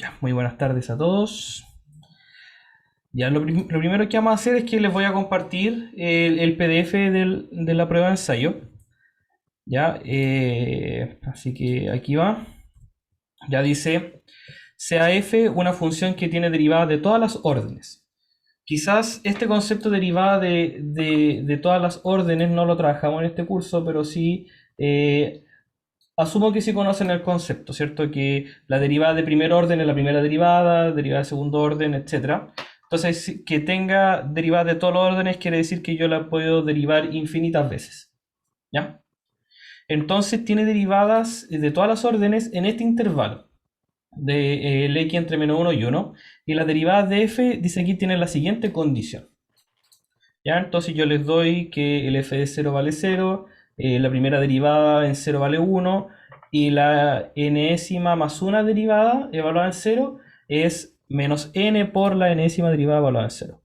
Ya, muy buenas tardes a todos. Ya, lo primero que vamos a hacer es que les voy a compartir el PDF de la prueba de ensayo. Ya, así que aquí va. Ya dice, sea f una función que tiene derivadas de todas las órdenes. Quizás este concepto derivada de todas las órdenes no lo trabajamos en este curso, pero sí asumo que sí conocen el concepto, ¿cierto? Que la derivada de primer orden es la primera derivada de segundo orden, etcétera. Entonces, que tenga derivadas de todos los órdenes quiere decir que yo la puedo derivar infinitas veces, ¿ya? Entonces tiene derivadas de todas las órdenes en este intervalo de el x entre -1 y 1. Y las derivadas de f, dice aquí, tienen la siguiente condición, ¿ya? Entonces yo les doy que el f de 0 vale 0, la primera derivada en 0 vale 1, y la enésima más una derivada evaluada en 0 es menos n por la enésima derivada evaluada en 0,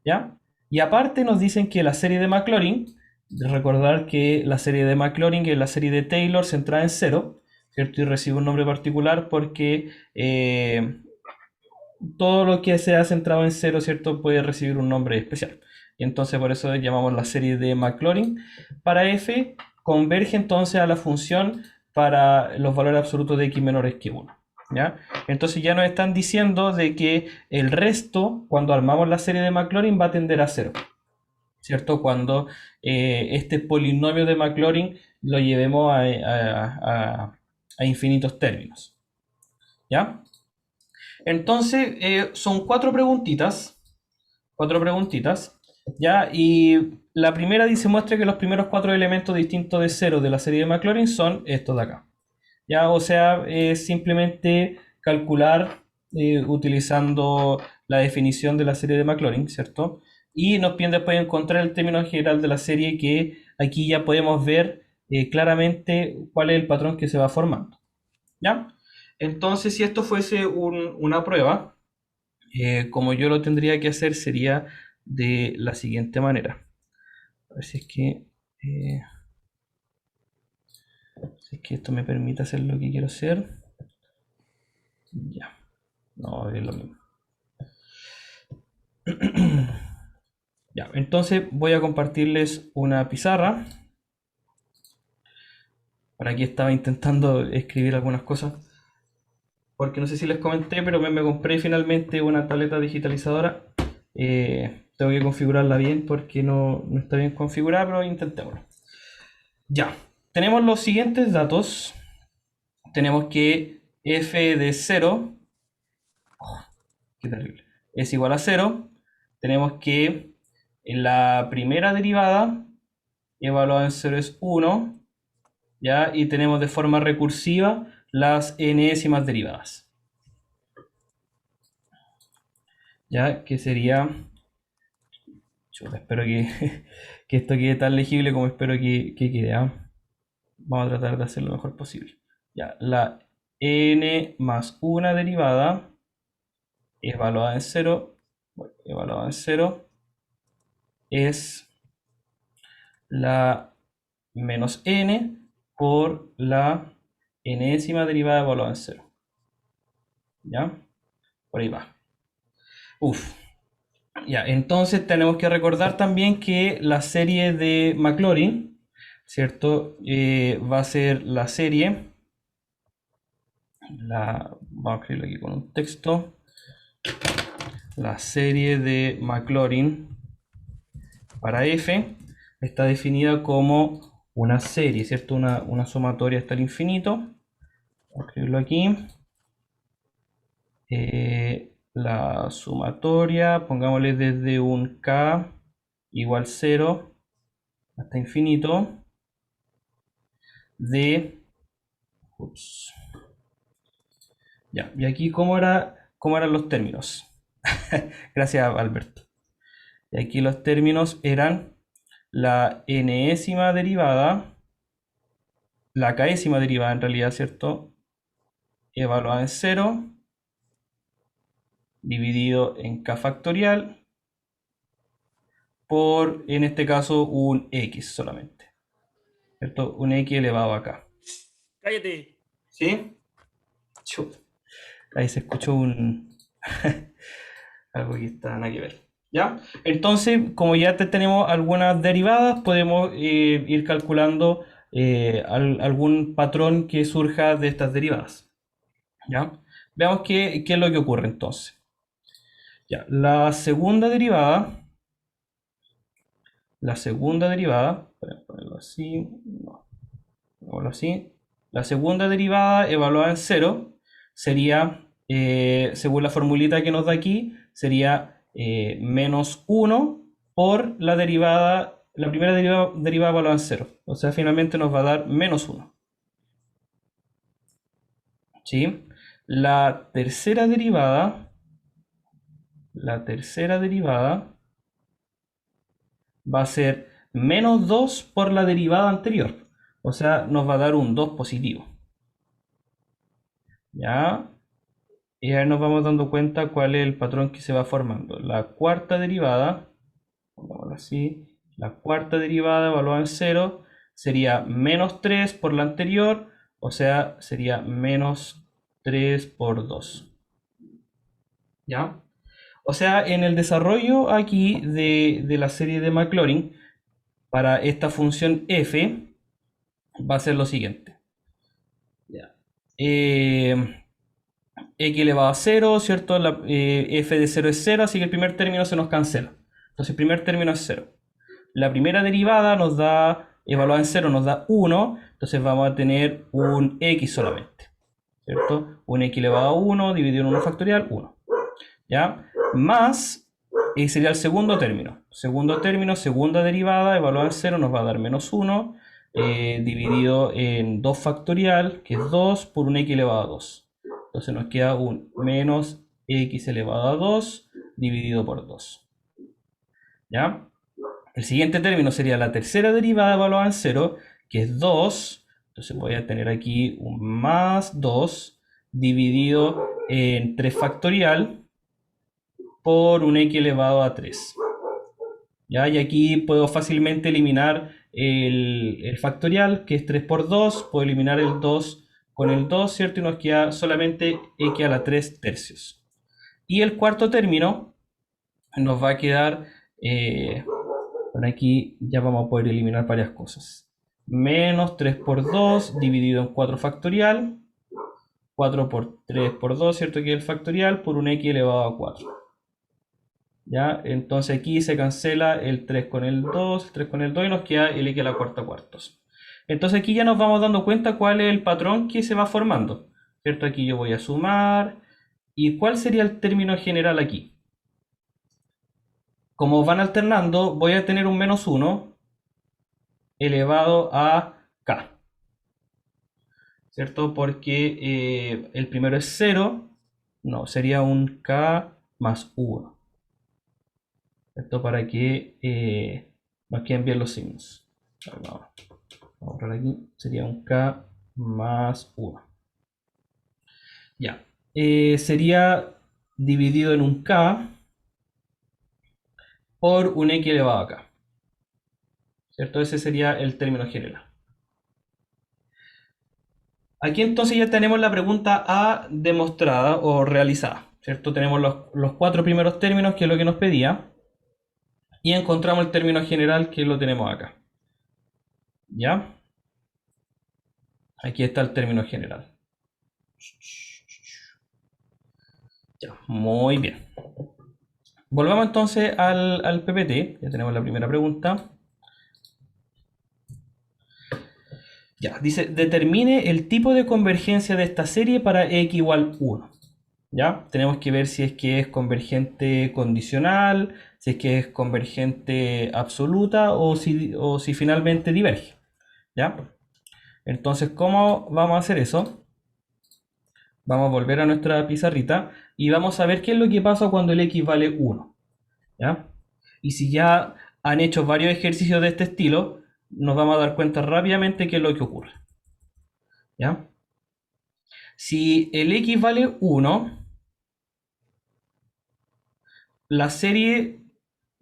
¿ya? Y aparte nos dicen que la serie de Maclaurin, recordar que la serie de Maclaurin es la serie de Taylor centrada en 0, ¿cierto? Y recibe un nombre particular porque todo lo que sea centrado en 0, ¿cierto? Puede recibir un nombre especial. Y entonces por eso llamamos la serie de Maclaurin. Para f converge entonces a la función para los valores absolutos de x menores que 1. ¿Ya? Entonces ya nos están diciendo de que el resto, cuando armamos la serie de Maclaurin, va a tender a 0, ¿cierto? Cuando este polinomio de Maclaurin lo llevemos a infinitos términos. ¿Ya? Entonces, son cuatro preguntitas, ¿ya? Y la primera dice, muestra que los primeros cuatro elementos distintos de cero de la serie de Maclaurin son estos de acá, ¿ya? O sea, es simplemente calcular utilizando la definición de la serie de Maclaurin, ¿cierto? Y nos piden después encontrar el término general de la serie, que aquí ya podemos ver claramente cuál es el patrón que se va formando, ¿ya? Entonces, si esto fuese una prueba, como yo lo tendría que hacer sería de la siguiente manera. A ver eh, si es que esto me permite hacer lo que quiero hacer. Ya, no, es lo mismo. Ya, entonces voy a compartirles una pizarra. Por aquí estaba intentando escribir algunas cosas, porque no sé si les comenté, pero me compré finalmente una tableta digitalizadora. Tengo que configurarla bien porque no está bien configurada, pero intentémoslo. Ya, tenemos los siguientes datos. Tenemos que f de 0, qué terrible, es igual a 0. Tenemos que en la primera derivada evaluada en 0 es 1, ¿ya? Y tenemos de forma recursiva las enésimas derivadas, ¿ya? Que sería... Chuta, espero que esto quede tan legible como espero que quede, ¿ah? Vamos a tratar de hacer lo mejor posible. Ya, la n más una derivada evaluada en 0, bueno, evaluada en 0 es la menos n por la enésima derivada evaluada en 0. ¿Ya? Por ahí va. Uf. Ya, entonces tenemos que recordar también que la serie de Maclaurin, ¿cierto? Va a ser la serie, vamos a escribirlo aquí con un texto, la serie de Maclaurin para f está definida como una serie, ¿cierto? Una sumatoria hasta el infinito. Voy a escribirlo aquí. La sumatoria, pongámosle desde un k igual 0 hasta infinito de... Ups, ya, y aquí cómo eran los términos. Gracias, Alberto. Y aquí los términos eran la enésima derivada, la késima derivada en realidad, ¿cierto? Evaluada en 0, dividido en k factorial, por, en este caso, un x solamente, ¿cierto? Un x elevado a k. Cállate. ¿Sí? Chuta. Ahí se escuchó algo que está nada que ver. ¿Ya? Entonces, como ya tenemos algunas derivadas, podemos ir calculando algún patrón que surja de estas derivadas. ¿Ya? Veamos qué es lo que ocurre entonces. Ya, voy a ponerlo así, no, pongámoslo así. La segunda derivada evaluada en cero sería, según la formulita que nos da aquí, sería menos 1 por la primera derivada evaluada en cero. O sea, finalmente nos va a dar menos 1. ¿Sí? La tercera derivada va a ser menos 2 por la derivada anterior. O sea, nos va a dar un 2 positivo. ¿Ya? Y ahí nos vamos dando cuenta cuál es el patrón que se va formando. La cuarta derivada, pongámoslo así, la cuarta derivada evaluada en cero sería menos 3 por la anterior, o sea, sería menos 3 por 2. ¿Ya? O sea, en el desarrollo aquí de la serie de Maclaurin, para esta función f, va a ser lo siguiente. ¿Ya? X elevado a 0, ¿cierto? F de 0 es 0, así que el primer término se nos cancela. Entonces el primer término es 0. La primera derivada nos da, evaluada en 0, nos da 1, entonces vamos a tener un X solamente, ¿cierto? Un X elevado a 1 dividido en 1 factorial, 1. ¿Ya? Más, sería el segundo término. Segundo término, segunda derivada, evaluada en 0, nos va a dar menos 1, dividido en 2 factorial, que es 2, por un X elevado a 2. Entonces nos queda un menos X elevado a 2, dividido por 2. ¿Ya? El siguiente término sería la tercera derivada evaluada en 0, que es 2. Entonces voy a tener aquí un más 2, dividido en 3 factorial, por un X elevado a 3. ¿Ya? Y aquí puedo fácilmente eliminar el factorial, que es 3 por 2. Puedo eliminar el 2 con el 2, ¿cierto? Y nos queda solamente X a la 3 tercios. Y el cuarto término nos va a quedar, por aquí ya vamos a poder eliminar varias cosas. Menos 3 por 2 dividido en 4 factorial. 4 por 3 por 2, ¿cierto? Que es el factorial, por un X elevado a 4. ¿Ya? Entonces aquí se cancela el 3 con el 2, el 3 con el 2 y nos queda el X a la cuarta cuartos. Entonces aquí ya nos vamos dando cuenta cuál es el patrón que se va formando, ¿cierto? Aquí yo voy a sumar. ¿Y cuál sería el término general aquí? Como van alternando, voy a tener un menos 1 elevado a k, ¿cierto? Porque el primero es 0, no, sería un k más 1. Esto para que nos queden bien los signos. Vamos a borrar aquí. Sería un k más 1. Ya. Sería dividido en un k por un x elevado a k. ¿Cierto? Ese sería el término general. Aquí entonces ya tenemos la pregunta A demostrada o realizada. ¿Cierto? Tenemos los 4 primeros términos, que es lo que nos pedía. Y encontramos el término general, que lo tenemos acá. ¿Ya? Aquí está el término general. Ya, muy bien. Volvamos entonces al PPT. Ya tenemos la primera pregunta. Ya, dice, determine el tipo de convergencia de esta serie para x igual 1. ¿Ya? Tenemos que ver si es que es convergente condicional, si es que es convergente absoluta o si finalmente diverge. ¿Ya? Entonces, ¿cómo vamos a hacer eso? Vamos a volver a nuestra pizarrita y vamos a ver qué es lo que pasa cuando el x vale 1. ¿Ya? Y si ya han hecho varios ejercicios de este estilo, nos vamos a dar cuenta rápidamente qué es lo que ocurre. ¿Ya? Si el x vale 1, la serie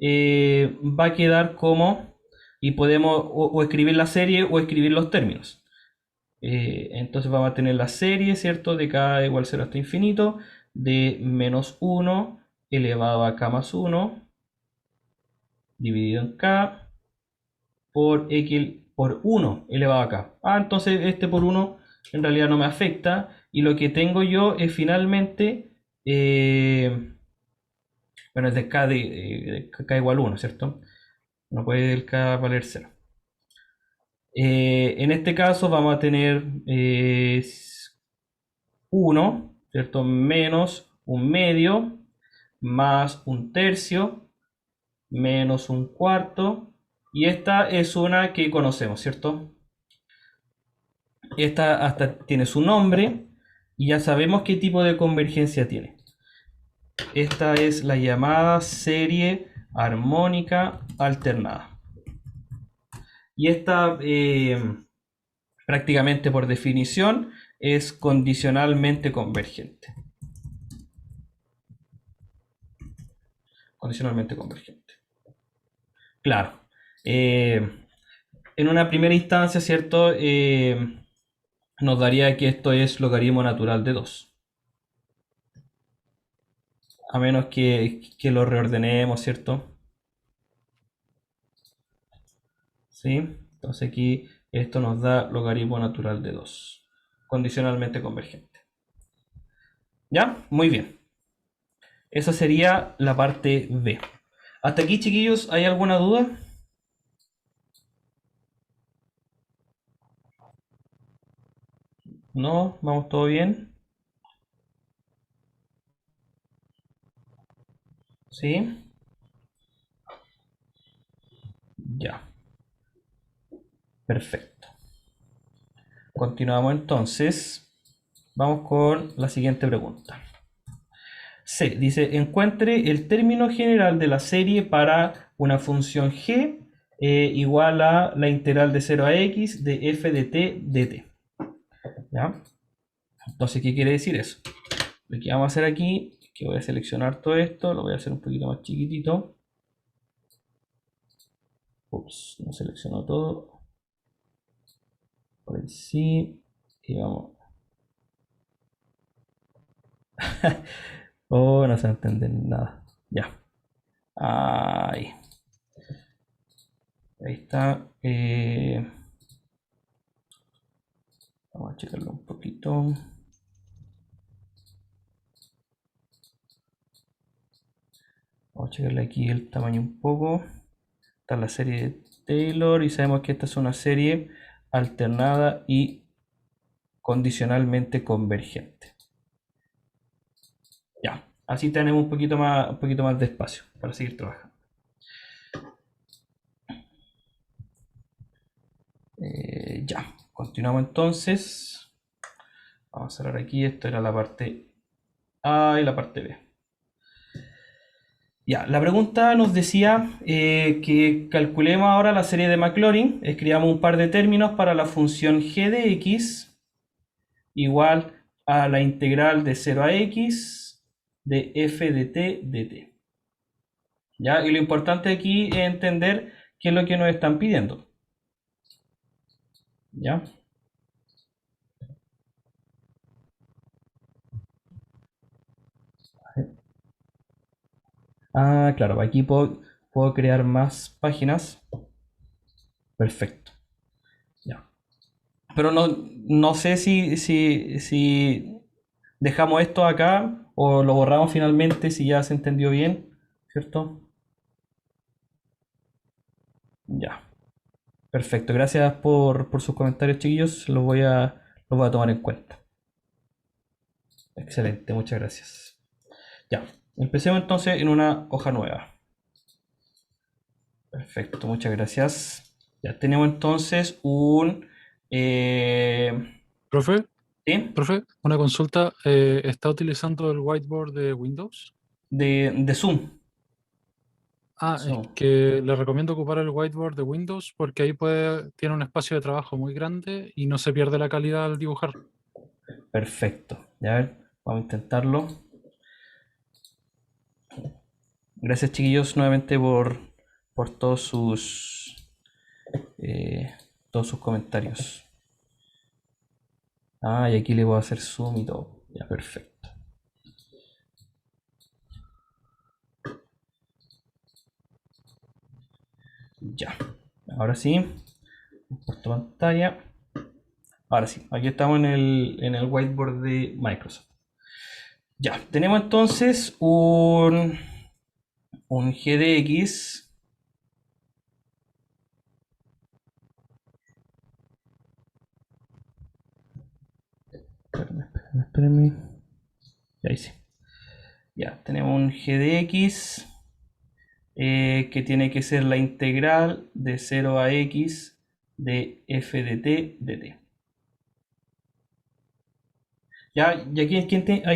va a quedar como, y podemos o escribir la serie o escribir los términos. Entonces vamos a tener la serie, ¿cierto? De k igual 0 hasta infinito, de menos 1 elevado a k más 1, dividido en k, por x por 1 elevado a k. Entonces este por 1 en realidad no me afecta, y lo que tengo yo es finalmente, bueno, es de k, de k igual 1, ¿cierto? No puede el k valer 0. En este caso vamos a tener 1, ¿cierto? Menos un medio, más un tercio, menos un cuarto. Y esta es una que conocemos, ¿cierto? Esta hasta tiene su nombre y ya sabemos qué tipo de convergencia tiene. Esta es la llamada serie armónica alternada. Y esta, prácticamente por definición, es condicionalmente convergente. Condicionalmente convergente. Claro. En una primera instancia, ¿cierto? Nos daría que esto es logaritmo natural de 2. A menos que lo reordenemos, ¿cierto? ¿Sí? Entonces aquí esto nos da logaritmo natural de 2. Condicionalmente convergente. ¿Ya? Muy bien. Esa sería la parte B. Hasta aquí, chiquillos, ¿hay alguna duda? ¿No? ¿Vamos todo bien? ¿Sí? Ya. Perfecto. Continuamos entonces. Vamos con la siguiente pregunta. C. Dice, encuentre el término general de la serie para una función g igual a la integral de 0 a x de f de t dt. ¿Ya? Entonces, ¿qué quiere decir eso? Lo que vamos a hacer aquí, que voy a seleccionar todo esto, lo voy a hacer un poquito más chiquitito. Ups, no selecciono todo. Por ahí sí. Y vamos. Oh, no se va a entender nada. Ya. Ahí. Ahí está. Vamos a checarlo un poquito. Vamos a checarle aquí el tamaño un poco. Está la serie de Taylor y sabemos que esta es una serie alternada y condicionalmente convergente. Ya, así tenemos un poquito más de espacio para seguir trabajando. Ya, continuamos entonces. Vamos a cerrar aquí. Esto era la parte A y la parte B. Ya, la pregunta nos decía que calculemos ahora la serie de Maclaurin. Escribamos un par de términos para la función g de x igual a la integral de 0 a x de f de t dt. ¿Ya? Y lo importante aquí es entender qué es lo que nos están pidiendo. ¿Ya? Claro, aquí puedo crear más páginas. Perfecto. Ya. Pero no sé si dejamos esto acá o lo borramos finalmente si ya se entendió bien, ¿cierto? Ya. Perfecto. Gracias por sus comentarios, chiquillos. Los voy a tomar en cuenta. Excelente, muchas gracias. Ya. Empecemos entonces en una hoja nueva. Perfecto, muchas gracias. Ya tenemos entonces un... Profe, ¿sí? profe, una consulta. ¿Está utilizando el whiteboard de Windows? De Zoom. Es Zoom. que le recomiendo ocupar el whiteboard de Windows porque ahí tiene un espacio de trabajo muy grande y no se pierde la calidad al dibujar. Perfecto. Ya ver, vamos a intentarlo. Gracias, chiquillos, nuevamente por eh, todos sus comentarios. Ah, y aquí le voy a hacer zoom y todo. Ya, perfecto. Ya. Ahora sí. Comparto pantalla. Ahora sí. Aquí estamos en el whiteboard de Microsoft. Ya. Tenemos entonces un GDX. Espérenme. Ya ahí sí. Ya, tenemos un GDX que tiene que ser la integral de 0 a x de f de t de t. Ya, y aquí hay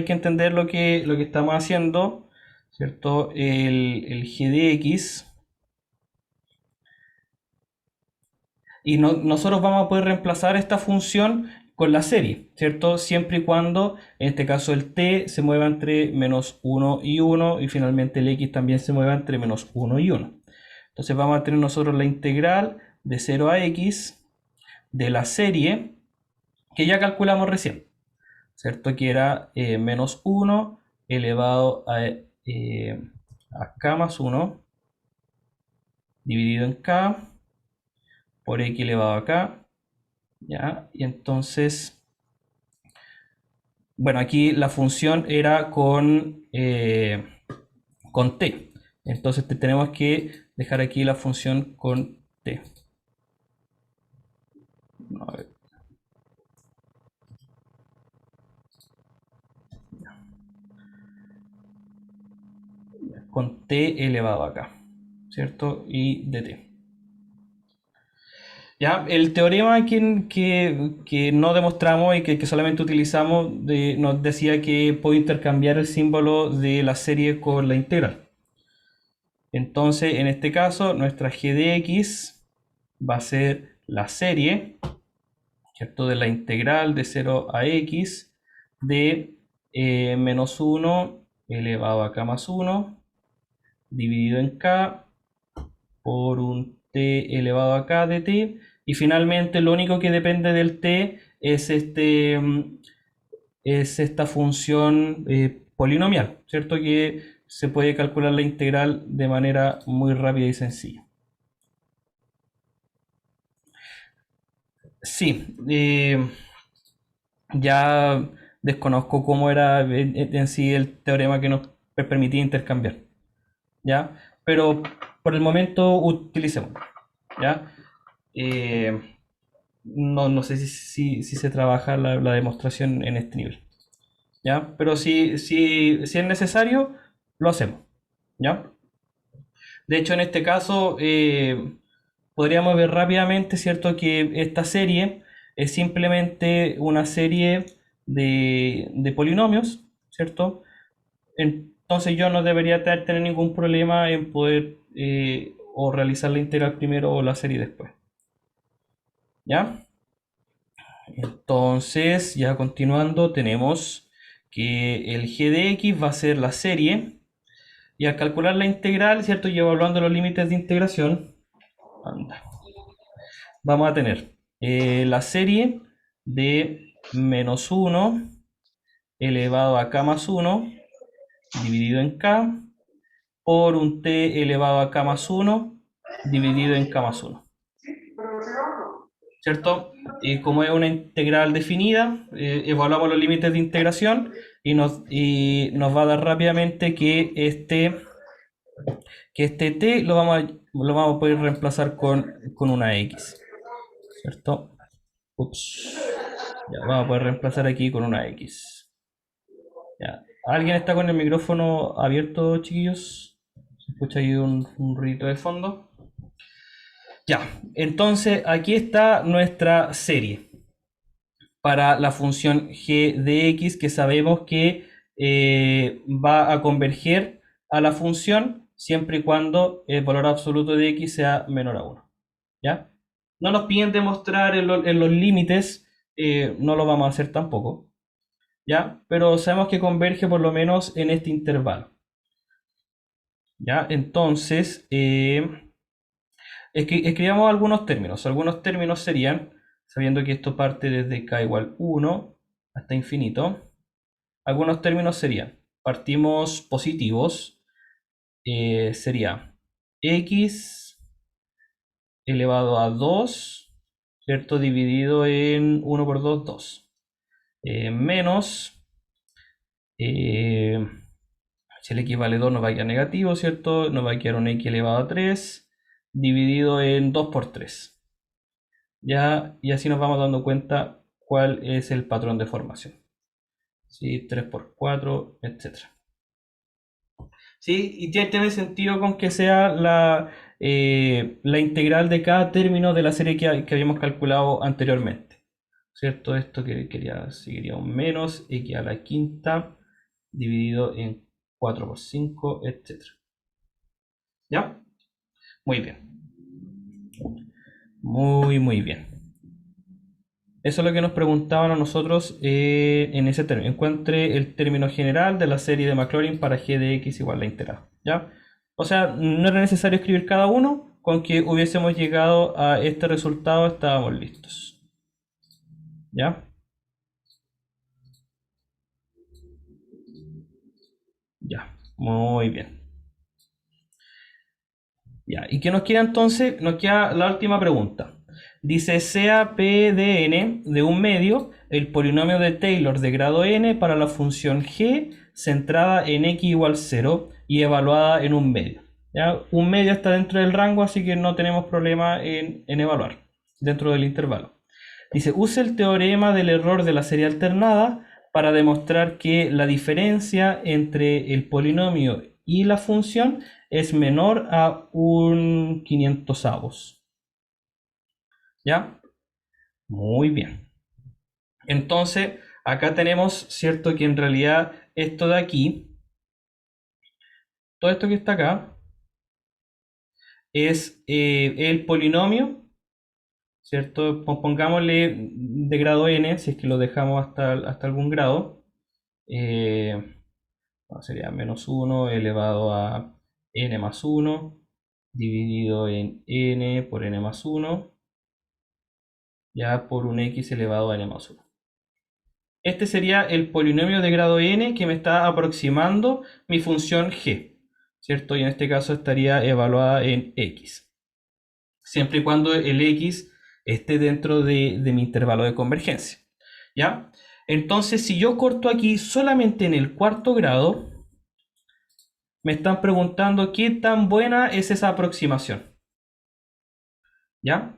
que entender lo que estamos haciendo, ¿cierto? El GDX. Y nosotros vamos a poder reemplazar esta función con la serie, ¿cierto? Siempre y cuando, en este caso, el t se mueva entre menos 1 y 1 y finalmente el x también se mueva entre menos 1 y 1. Entonces vamos a tener nosotros la integral de 0 a x de la serie que ya calculamos recién, ¿cierto? Que era menos 1 elevado a k más 1 dividido en k por x elevado a k. ¿Ya? Y entonces, bueno, aquí la función era con t. Entonces tenemos que dejar aquí la función con t. A ver. Con t elevado a k, ¿cierto? Y dt. Ya, el teorema que no demostramos y que solamente utilizamos nos decía que puedo intercambiar el símbolo de la serie con la integral. Entonces, en este caso, nuestra g de x va a ser la serie, ¿cierto? De la integral de 0 a x de menos 1 elevado a k más 1 dividido en k por un t elevado a k de t. Y finalmente lo único que depende del t es, es esta función polinomial, ¿cierto? Que se puede calcular la integral de manera muy rápida y sencilla. Sí, ya desconozco cómo era en sí el teorema que nos permitía intercambiar, ¿ya? Pero por el momento utilicemos, ¿ya? Eh, no sé si se trabaja la demostración en este nivel, ¿ya? Pero si es necesario, lo hacemos, ¿ya? De hecho, en este caso, podríamos ver rápidamente, ¿cierto? Que esta serie es simplemente una serie de polinomios, ¿cierto? Entonces yo no debería tener ningún problema en poder o realizar la integral primero o la serie después, ¿ya? Entonces, ya continuando, tenemos que el g de x va a ser la serie y al calcular la integral, ¿cierto? Y evaluando los límites de integración, anda, vamos a tener la serie de menos 1 elevado a k más 1 dividido en k por un t elevado a k más 1 dividido en k más 1. ¿Cierto? Y como es una integral definida, evaluamos los límites de integración y nos va a dar rápidamente que este t lo vamos a poder reemplazar con una x. ¿Cierto? Ups. Ya, vamos a poder reemplazar aquí con una x. Ya. ¿Alguien está con el micrófono abierto, chiquillos? ¿Se escucha ahí un ruido de fondo? Ya, entonces aquí está nuestra serie para la función g de x que sabemos que va a converger a la función siempre y cuando el valor absoluto de x sea menor a 1. ¿Ya? No nos piden demostrar en los límites, no lo vamos a hacer tampoco, ¿ya? Pero sabemos que converge por lo menos en este intervalo. ¿Ya? Entonces, escribamos algunos términos. Algunos términos serían, sabiendo que esto parte desde k igual 1, hasta infinito. Algunos términos serían, partimos positivos, sería x elevado a 2, ¿cierto? Dividido en 1 por 2, 2. Menos, si el x vale 2 nos va a quedar negativo, ¿cierto? Nos va a quedar un x elevado a 3, dividido en 2 por 3. ¿Ya? Y así nos vamos dando cuenta cuál es el patrón de formación. ¿Sí? 3 por 4, etcétera. ¿Sí? Y tiene sentido con que sea la integral de cada término de la serie que habíamos calculado anteriormente. ¿Cierto? Esto que sería un menos x a la quinta dividido en 4 por 5, etcétera. ¿Ya? Muy bien. Muy bien. Eso es lo que nos preguntaban a nosotros en ese término. Encuentre el término general de la serie de Maclaurin para g de x igual a la integral. ¿Ya? O sea, no era necesario escribir cada uno. Con que hubiésemos llegado a este resultado estábamos listos. ¿Ya? Ya. Muy bien. Ya. ¿Y qué nos queda entonces? Nos queda la última pregunta. Dice, sea P de n de un medio el polinomio de Taylor de grado n para la función g centrada en x igual 0 y evaluada en un medio. ¿Ya? Un medio está dentro del rango, así que no tenemos problema en evaluar dentro del intervalo. Dice, use el teorema del error de la serie alternada para demostrar que la diferencia entre el polinomio y la función es menor a un 500avos. ¿Ya? Muy bien. Entonces, acá tenemos, ¿cierto? Que en realidad esto de aquí, todo esto que está acá, es el polinomio, ¿cierto? Pongámosle de grado n, si es que lo dejamos hasta algún grado. Sería menos 1 elevado a n más 1, dividido en n por n más 1, ya por un x elevado a n más 1. Este sería el polinomio de grado n que me está aproximando mi función g, ¿cierto? Y en este caso estaría evaluada en x, siempre y cuando el x esté dentro de mi intervalo de convergencia, ¿ya? Entonces, si yo corto aquí solamente en el cuarto grado, me están preguntando qué tan buena es esa aproximación, ¿ya?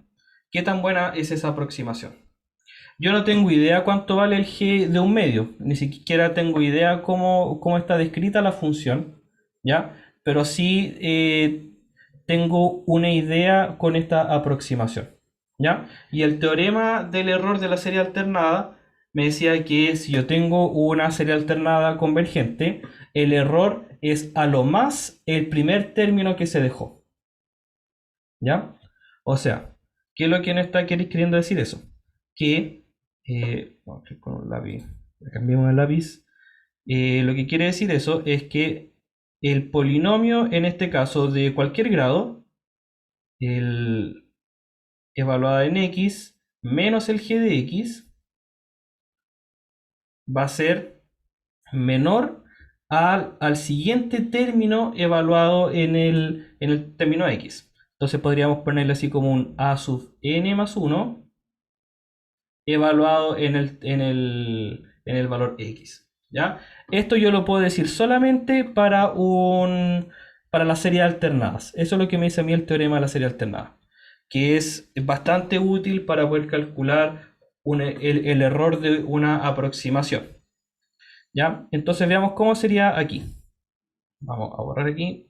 ¿Qué tan buena es esa aproximación? Yo no tengo idea cuánto vale el g de un medio, ni siquiera tengo idea cómo está descrita la función, ¿ya? Pero sí tengo una idea con esta aproximación, ¿ya? Y el teorema del error de la serie alternada me decía que si yo tengo una serie alternada convergente, el error es a lo más el primer término que se dejó, ¿ya? O sea, ¿qué es lo que nos está queriendo decir eso? Que vamos a con un lápiz, cambiemos el lápiz. Lo que quiere decir eso es que el polinomio, en este caso de cualquier grado, el evaluada en x menos el g de x, va a ser menor al siguiente término evaluado en el término x. Entonces podríamos ponerle así como un a sub n más 1 evaluado en el valor x. ¿Ya? Esto yo lo puedo decir solamente para las series alternadas. Eso es lo que me dice a mí el teorema de la serie alternada, que es bastante útil para poder calcular el error de una aproximación. ¿Ya? Entonces veamos cómo sería aquí. Vamos a borrar aquí.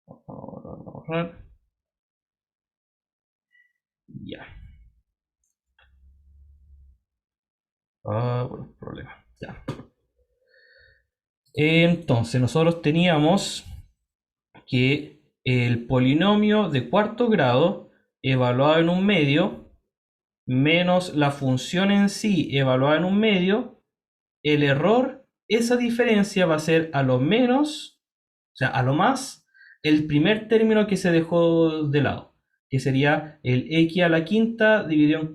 Vamos a borrar. Ya. Bueno, problema. Ya. Entonces nosotros teníamos que el polinomio de cuarto grado evaluado en un medio menos la función en sí evaluada en un medio, el error, esa diferencia va a ser a lo menos, o sea, a lo más, el primer término que se dejó de lado, que sería el x a la quinta dividido en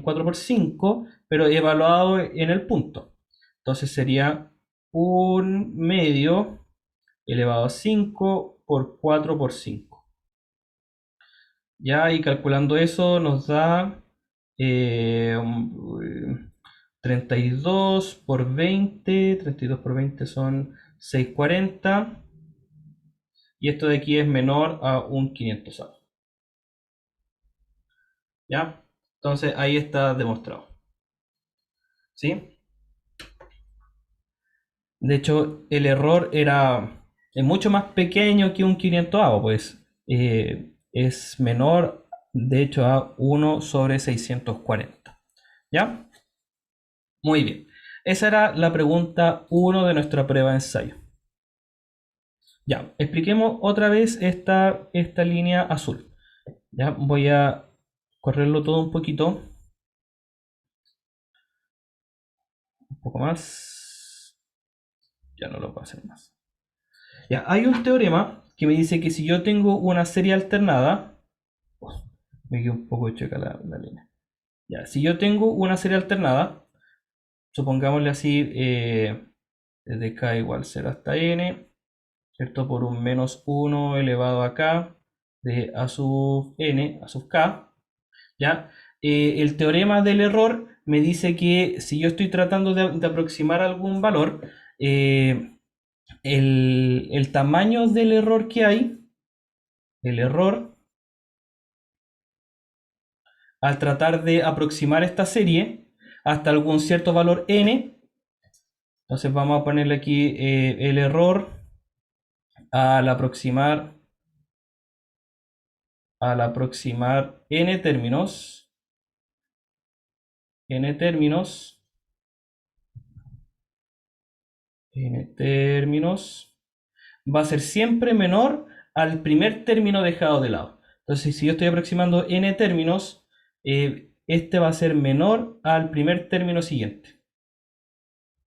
4 por 5, pero evaluado en el punto. Entonces sería un medio elevado a 5 por 4 por 5. Ya, y calculando eso nos da 32 por 20. 32 por 20 son 640. Y esto de aquí es menor a un 500. ¿Ya? Entonces ahí está demostrado. ¿Sí? De hecho, el error es mucho más pequeño que un 500, pues es menor, de hecho, a 1 sobre 640. ¿Ya? Muy bien. Esa era la pregunta 1 de nuestra prueba de ensayo. Ya, expliquemos otra vez esta línea azul. Ya, voy a correrlo todo un poquito. Un poco más. Ya no lo puedo hacer más. Ya, hay un teorema que me dice que si yo tengo una serie alternada, me quedó un poco checa la línea. Ya, si yo tengo una serie alternada, supongámosle así, desde k igual 0 hasta n, ¿cierto? Por un menos 1 elevado a k de a sub n a sub k, ¿ya? El teorema del error me dice que si yo estoy tratando de aproximar algún valor, el tamaño del error que hay, el error, al tratar de aproximar esta serie hasta algún cierto valor n, entonces vamos a ponerle aquí el error al aproximar n términos, n términos, n términos, va a ser siempre menor al primer término dejado de lado. Entonces, si yo estoy aproximando n términos, este va a ser menor al primer término siguiente,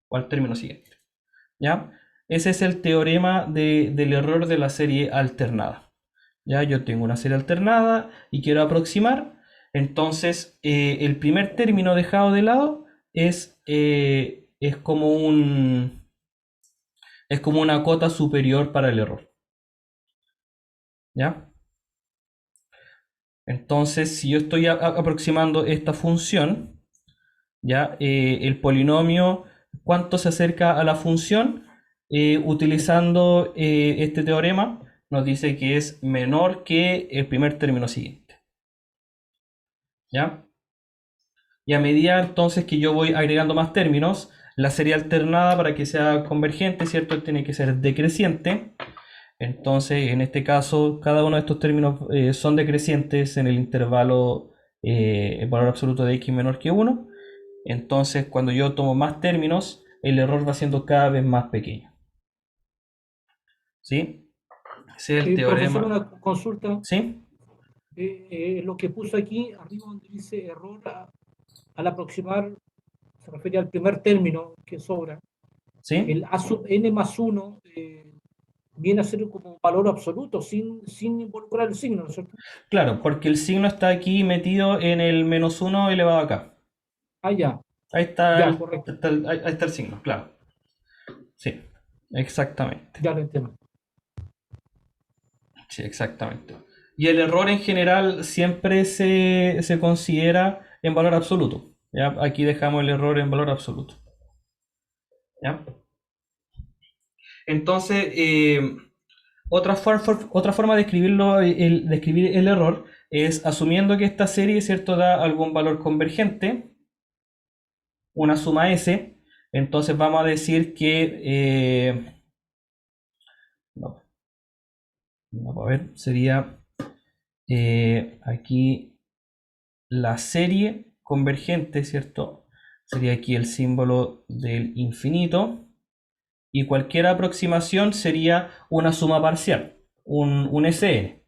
o al término siguiente. ¿Ya? Ese es el teorema del error de la serie alternada. ¿Ya? Yo tengo una serie alternada y quiero aproximar, entonces el primer término dejado de lado es como una cota superior para el error. ¿Ya? Entonces, si yo estoy aproximando esta función, ¿ya? El polinomio, ¿cuánto se acerca a la función? Utilizando este teorema, nos dice que es menor que el primer término siguiente. ¿Ya? Y a medida entonces que yo voy agregando más términos, la serie alternada para que sea convergente, ¿cierto? Tiene que ser decreciente. Entonces, en este caso, cada uno de estos términos son decrecientes en el intervalo el valor absoluto de x menor que 1. Entonces, cuando yo tomo más términos, el error va siendo cada vez más pequeño. ¿Sí? Ese es el Profesor, teorema. una consulta. ¿Sí? Lo que puso aquí, arriba donde dice error al aproximar, se refiere al primer término que sobra. ¿Sí? El a sub n más 1 viene a ser como un valor absoluto, sin involucrar el signo, ¿no es cierto? Claro, porque el signo está aquí metido en el menos 1 elevado a k. Ah, ya, Ahí está ya, correcto, ahí está el signo, claro. Sí, exactamente. ya lo entiendo. Sí, exactamente. Y el error en general siempre se considera en valor absoluto. ¿Ya? Aquí dejamos el error en valor absoluto. ¿Ya? Entonces, otra forma de escribirlo, de escribir el error es asumiendo que esta serie, ¿cierto?, da algún valor convergente, una suma S. Entonces vamos a decir que no, a ver, sería aquí la serie convergente, ¿cierto? Sería aquí el símbolo del infinito. Y cualquier aproximación sería una suma parcial, un SN.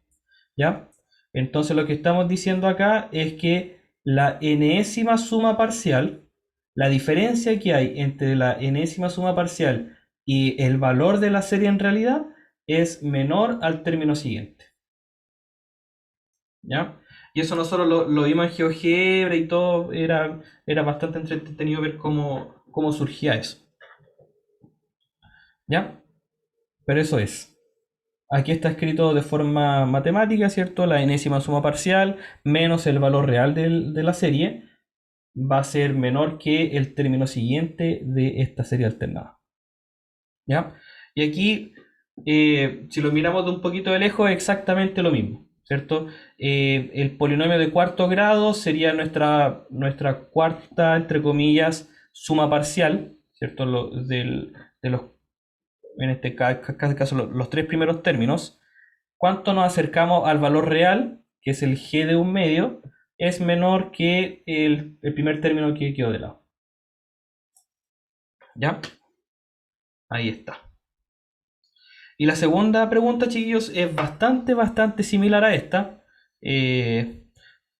¿Ya? Entonces lo que estamos diciendo acá es que la enésima suma parcial, la diferencia que hay entre la enésima suma parcial y el valor de la serie en realidad es menor al término siguiente. ¿Ya? Y eso nosotros lo vimos en GeoGebra y todo, era bastante entretenido ver cómo surgía eso. ¿Ya? Pero eso es. Aquí está escrito de forma matemática, ¿cierto? La enésima suma parcial menos el valor real de la serie va a ser menor que el término siguiente de esta serie alternada. ¿Ya? Y aquí, si lo miramos de un poquito de lejos, es exactamente lo mismo, ¿cierto? El polinomio de cuarto grado sería nuestra cuarta, entre comillas, suma parcial, ¿cierto? De los, en este caso, los tres primeros términos. ¿Cuánto nos acercamos al valor real, que es el g de un medio, es menor que el primer término que quedó de lado? ¿Ya? Ahí está. Y la segunda pregunta, chiquillos, es bastante similar a esta,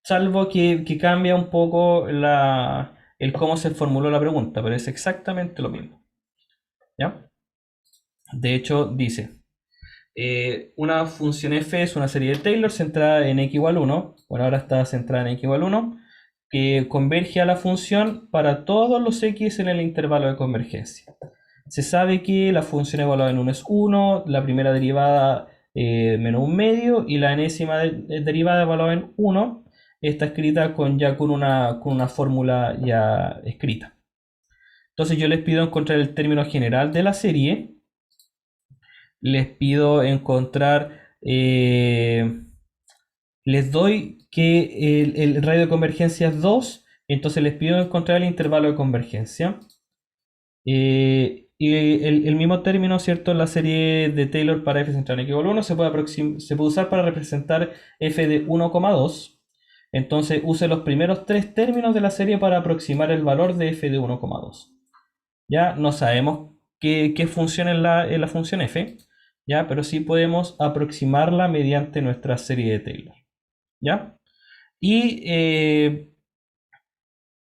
salvo que cambia un poco el cómo se formuló la pregunta, pero es exactamente lo mismo. ¿Ya? De hecho, dice, una función f es una serie de Taylor centrada en x igual 1, bueno, ahora está centrada en x igual 1, que converge a la función para todos los x en el intervalo de convergencia. Se sabe que la función evaluada en 1 es 1, la primera derivada menos un medio y la enésima derivada evaluada en 1 está escrita con una fórmula ya escrita. Entonces yo les pido encontrar el término general de la serie, les pido encontrar, les doy que el radio de convergencia es 2, entonces les pido encontrar el intervalo de convergencia. Y el mismo término, ¿cierto? En la serie de Taylor para f central en x igual 1 se puede usar para representar f de 1,2. Entonces use los primeros tres términos de la serie para aproximar el valor de f de 1,2. Ya no sabemos qué funciona en la función f, ¿ya? Pero sí podemos aproximarla mediante nuestra serie de Taylor. ¿Ya? Y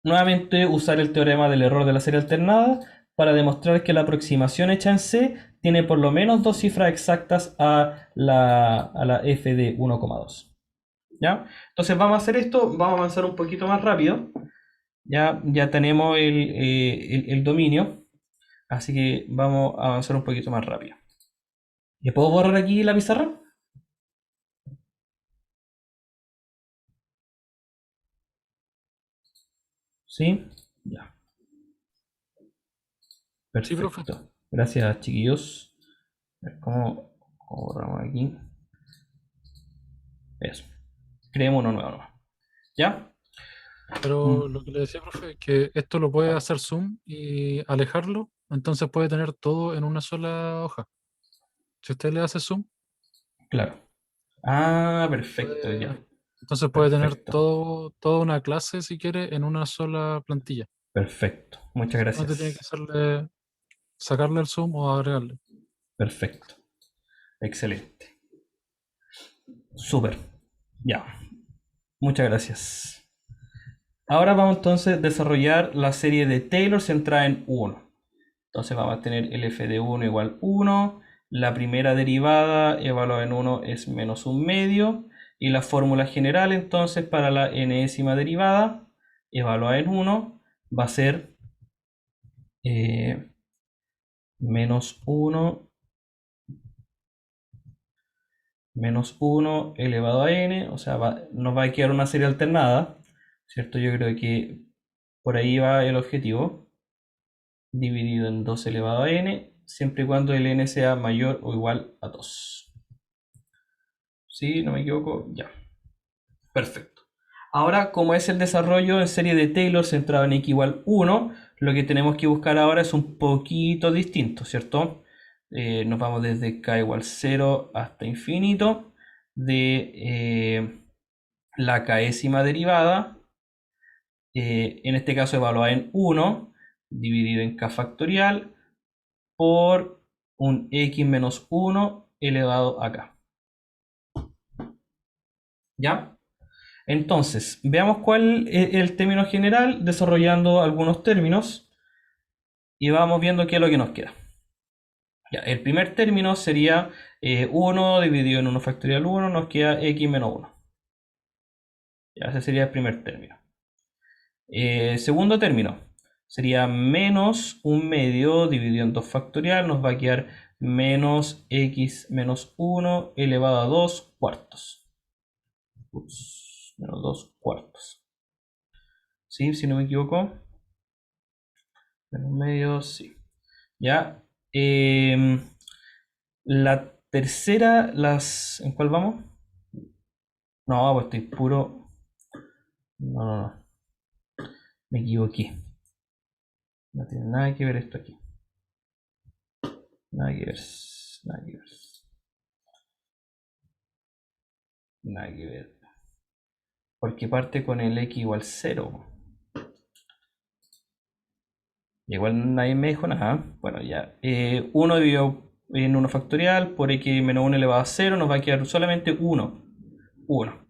nuevamente usar el teorema del error de la serie alternada para demostrar que la aproximación hecha en C tiene por lo menos dos cifras exactas a la f de 1,2. ¿Ya? Entonces vamos a hacer esto, vamos a avanzar un poquito más rápido. Ya tenemos el dominio, así que vamos a avanzar un poquito más rápido. ¿Le puedo borrar aquí la pizarra? ¿Sí? Ya. Sí, profe. Perfecto. Gracias, chiquillos. A ver cómo borramos aquí. Eso. Creemos uno nuevo. ¿Ya? Pero lo que le decía, profe, es que esto lo puede hacer zoom y alejarlo, entonces puede tener todo en una sola hoja. Si usted le hace zoom, Claro. Ah, perfecto, ya. entonces puede tener Perfecto. toda una clase, si quiere, en una sola plantilla. Perfecto. Muchas Solamente tiene que gracias. sacarle el zoom o agregarle. Perfecto. Excelente. Súper. Ya. Muchas gracias. Ahora vamos entonces a desarrollar la serie de Taylor centrada en 1. Entonces vamos a tener el f de 1 igual 1. La primera derivada evaluada en 1 es menos un medio. Y la fórmula general entonces para la enésima derivada evaluada en 1 va a ser menos 1 elevado a n. O sea, nos va a quedar una serie alternada, ¿cierto? Yo creo que por ahí va el objetivo. Dividido en 2 elevado a n, siempre y cuando el n sea mayor o igual a 2. ¿Sí? ¿No me equivoco? Ya. Perfecto. Ahora, como es el desarrollo en serie de Taylor centrado en x igual 1, lo que tenemos que buscar ahora es un poquito distinto, ¿cierto? Nos vamos desde k igual 0 hasta infinito de la késima derivada, en este caso evaluada en 1, dividido en k factorial, por un x menos 1 elevado a k. ¿Ya? Entonces, veamos cuál es el término general, desarrollando algunos términos y vamos viendo qué es lo que nos queda. Ya, el primer término sería 1 dividido en 1 factorial 1, nos queda x menos 1. Ya, ese sería el primer término. Segundo término sería menos un medio dividido en 2 factorial, nos va a quedar menos x menos 1 elevado a 2 cuartos. Ups, menos 2 cuartos. ¿Sí? Si no me equivoco. Menos medio, sí. Ya. La tercera, ¿en cuál vamos? No, pues estoy puro. No. Me equivoqué. No tiene nada que ver esto aquí. Nada que ver. Nada que ver. Nada que ver. Porque parte con el x igual 0. Igual nadie me dijo nada. Bueno, ya. 1 dividido en 1 factorial por x menos 1 elevado a 0 nos va a quedar solamente 1. 1.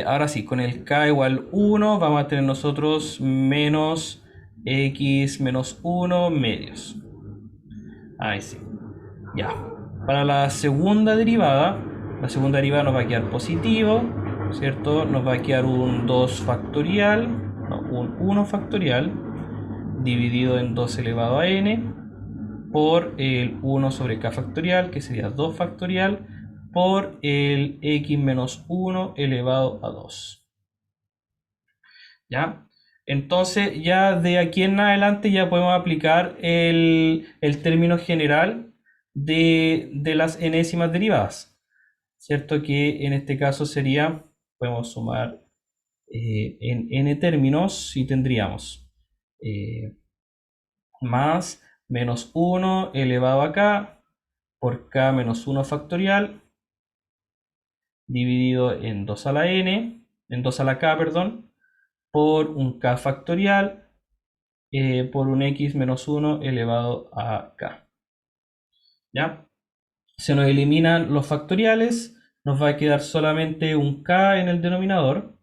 Ahora sí, con el k igual 1 vamos a tener nosotros menos x menos 1 medios. Ahí sí. Ya. Para la segunda derivada nos va a quedar positivo, ¿cierto? Nos va a quedar un 2 factorial, no, un 1 factorial dividido en 2 elevado a n por el 1 sobre k factorial, que sería 2 factorial, por el x menos 1 elevado a 2. ¿Ya? Entonces ya de aquí en adelante ya podemos aplicar el término general de las enésimas derivadas, ¿cierto? Que en este caso sería, podemos sumar en n términos y tendríamos más menos 1 elevado a k por k menos 1 factorial dividido en 2 a la n, en 2 a la k, perdón, por un k factorial por un x menos 1 elevado a k. ¿Ya? Se nos eliminan los factoriales, nos va a quedar solamente un k en el denominador.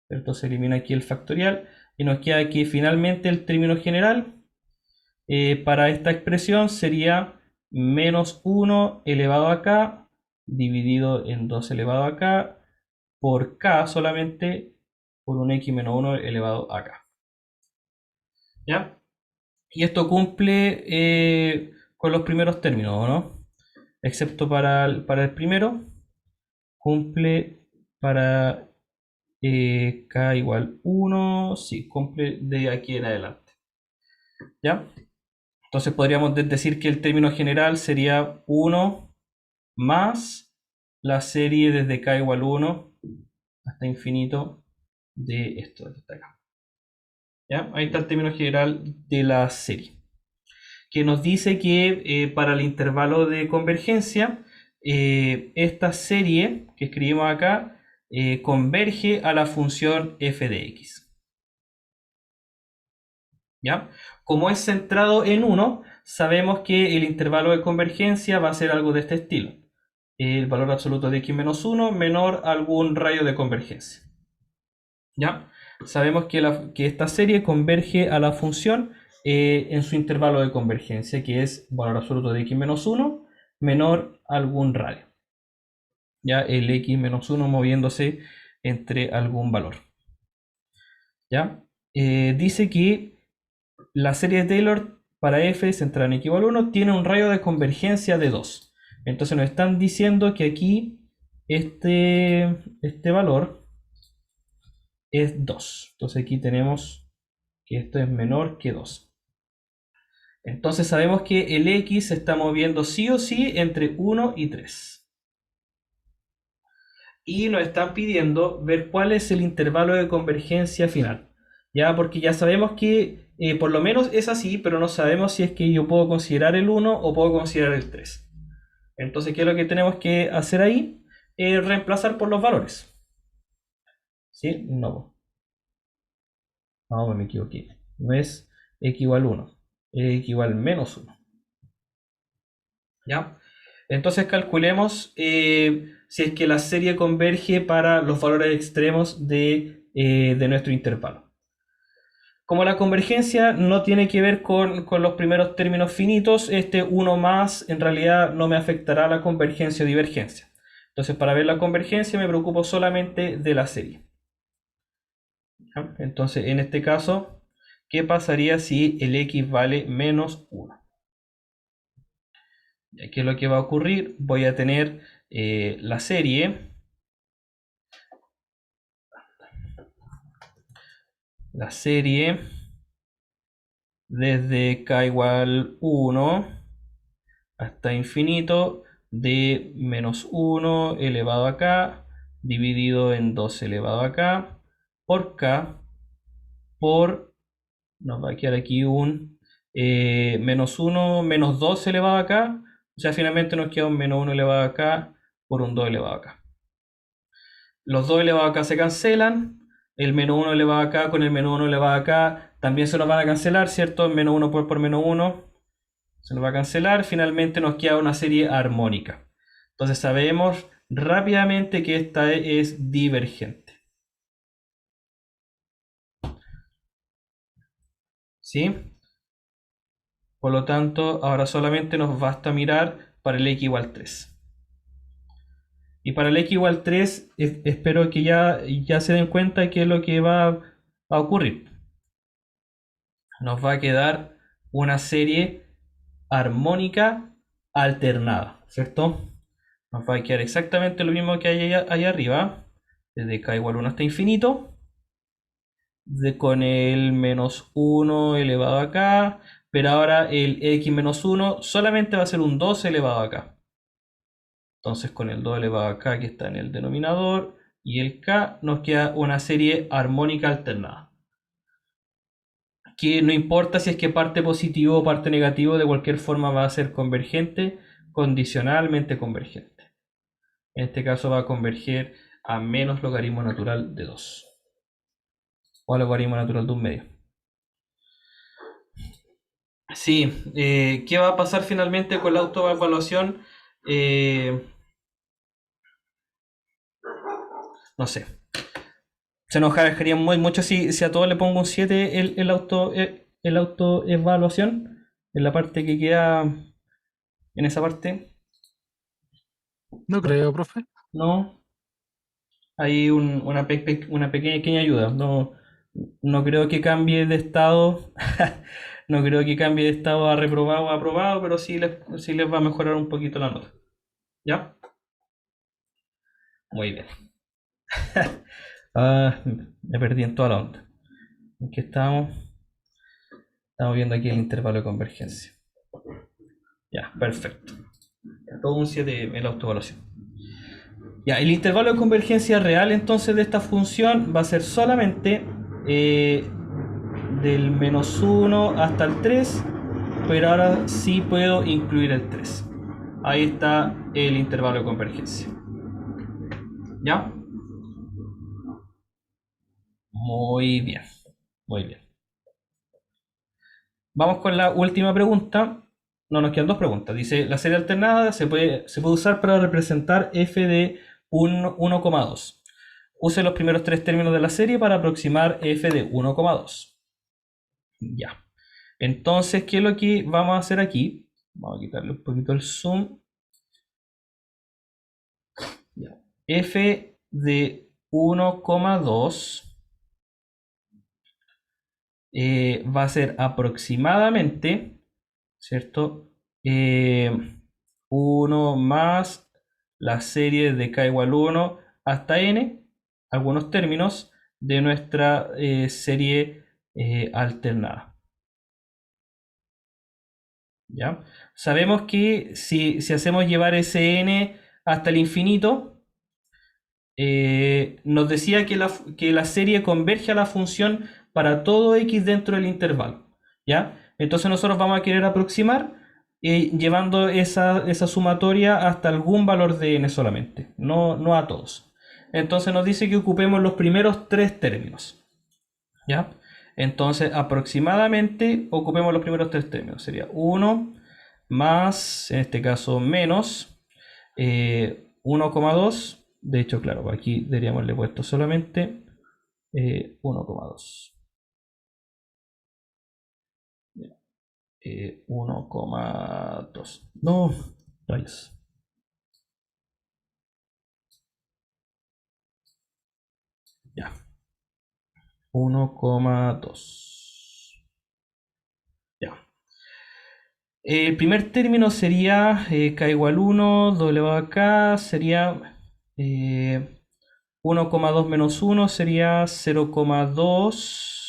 Entonces se elimina aquí el factorial y nos queda aquí finalmente el término general. Para esta expresión sería menos 1 elevado a k dividido en 2 elevado a k por k solamente por un x menos 1 elevado a k. ¿Ya? Y esto cumple con los primeros términos, ¿no? Excepto para el primero, cumple para k igual 1, sí, cumple de aquí en adelante. ¿Ya? Entonces podríamos decir que el término general sería 1 más la serie desde k igual 1 hasta infinito de esto de acá. ¿Ya? Ahí está el término general de la serie, que nos dice que para el intervalo de convergencia, esta serie que escribimos acá converge a la función f de x. ¿Ya? Como es centrado en 1, sabemos que el intervalo de convergencia va a ser algo de este estilo. El valor absoluto de x menos 1 menor a algún radio de convergencia. ¿Ya? Sabemos que esta serie converge a la función en su intervalo de convergencia, que es valor absoluto de x menos 1 menor a algún radio. ¿Ya? El x menos 1 moviéndose entre algún valor. ¿Ya? Dice que la serie de Taylor para f centrada en x igual 1 tiene un radio de convergencia de 2. Entonces nos están diciendo que aquí este valor es 2. Entonces aquí tenemos que esto es menor que 2. Entonces sabemos que el x se está moviendo sí o sí entre 1 y 3. Y nos están pidiendo ver cuál es el intervalo de convergencia final. Ya, porque ya sabemos que por lo menos es así, pero no sabemos si es que yo puedo considerar el 1 o puedo considerar el 3. Entonces, ¿qué es lo que tenemos que hacer ahí? Reemplazar por los valores. ¿Sí? No, me equivoqué. No es x igual 1, es x igual menos 1. ¿Ya? Entonces calculemos si es que la serie converge para los valores extremos de nuestro intervalo. Como la convergencia no tiene que ver con los primeros términos finitos, este 1 más en realidad no me afectará la convergencia o divergencia. Entonces, para ver la convergencia me preocupo solamente de la serie. ¿Ya? Entonces, en este caso, ¿qué pasaría si el x vale menos 1? ¿Qué es lo que va a ocurrir? Voy a tener la serie. La serie desde k igual 1 hasta infinito de menos 1 elevado a k dividido en 2 elevado a k por k por, nos va a quedar aquí un menos 1 menos 2 elevado a k, o sea, finalmente nos queda un menos 1 elevado a k por un 2 elevado a k. Los 2 elevado a k se cancelan, el menos 1 elevado a k con el menos 1 elevado a k también se nos van a cancelar, ¿cierto? Menos 1 por menos 1 se nos va a cancelar, finalmente nos queda una serie armónica. Entonces sabemos rápidamente que esta es divergente. ¿Sí? Por lo tanto, ahora solamente nos basta mirar para el x igual 3. Y para el x igual 3, espero que ya se den cuenta de qué es lo que va a ocurrir. Nos va a quedar una serie armónica alternada, ¿cierto? Nos va a quedar exactamente lo mismo que hay allá arriba, desde k igual 1 hasta infinito, con el menos 1 elevado a k, pero ahora el x menos 1 solamente va a ser un 2 elevado a k. Entonces con el 2 elevado a k que está en el denominador y el k nos queda una serie armónica alternada. Que no importa si es que parte positivo o parte negativo, de cualquier forma va a ser convergente, condicionalmente convergente. En este caso va a converger a menos logaritmo natural de 2. O a logaritmo natural de un medio. Sí, ¿qué va a pasar finalmente con la autoevaluación? No sé. Se enojaría mucho si a todos le pongo un 7 el autoevaluación. En la parte que queda en esa parte. No creo, profe. No. Hay una pequeña ayuda. No, no creo que cambie de estado. No creo que cambie de estado a reprobado a aprobado, pero sí les va a mejorar un poquito la nota. ¿Ya? Muy bien. Me perdí en toda la onda. ¿En qué estamos? Estamos viendo aquí el intervalo de convergencia. Ya, perfecto. Todo un 7 en la autoevaluación. Ya, el intervalo de convergencia real entonces de esta función va a ser solamente del menos 1 hasta el 3, pero ahora sí puedo incluir el 3. Ahí está el intervalo de convergencia. ¿Ya? Muy bien, muy bien. Vamos con la última pregunta. No, nos quedan dos preguntas. Dice, la serie alternada se puede usar para representar f de 1,2. Use los primeros tres términos de la serie para aproximar f de 1,2. Ya. Entonces, ¿qué es lo que vamos a hacer aquí? Vamos a quitarle un poquito el zoom. Ya. F de 1,2 va a ser aproximadamente, ¿cierto? 1 más la serie de k igual 1 hasta n, algunos términos de nuestra serie alternada. ¿Ya? Sabemos que si hacemos llevar ese n hasta el infinito, nos decía que la serie converge a la función para todo x dentro del intervalo. ¿Ya? Entonces nosotros vamos a querer aproximar llevando esa sumatoria hasta algún valor de n solamente, no a todos. Entonces nos dice que ocupemos los primeros tres términos. ¿Ya? Entonces aproximadamente ocupemos los primeros tres términos. Sería 1 más, en este caso menos 1,2. De hecho, claro, aquí deberíamos haberle puesto solamente 1,2. 1,2. No, rayos. Ya. 1,2. Ya. El primer término sería k igual 1, w a k sería 1,2 menos 1 sería 0,2.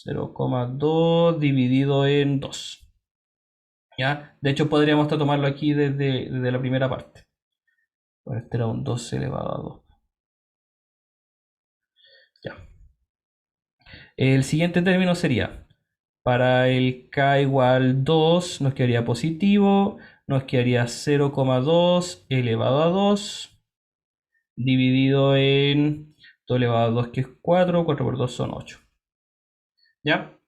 0,2 dividido en 2. ¿Ya? De hecho, podríamos tomarlo aquí desde la primera parte. Bueno, este era un 2 elevado a 2. Ya. El siguiente término sería, para el k igual 2, nos quedaría positivo, nos quedaría 0,2 elevado a 2, dividido en 2 elevado a 2, que es 4, 4 por 2 son 8. ¿Ya?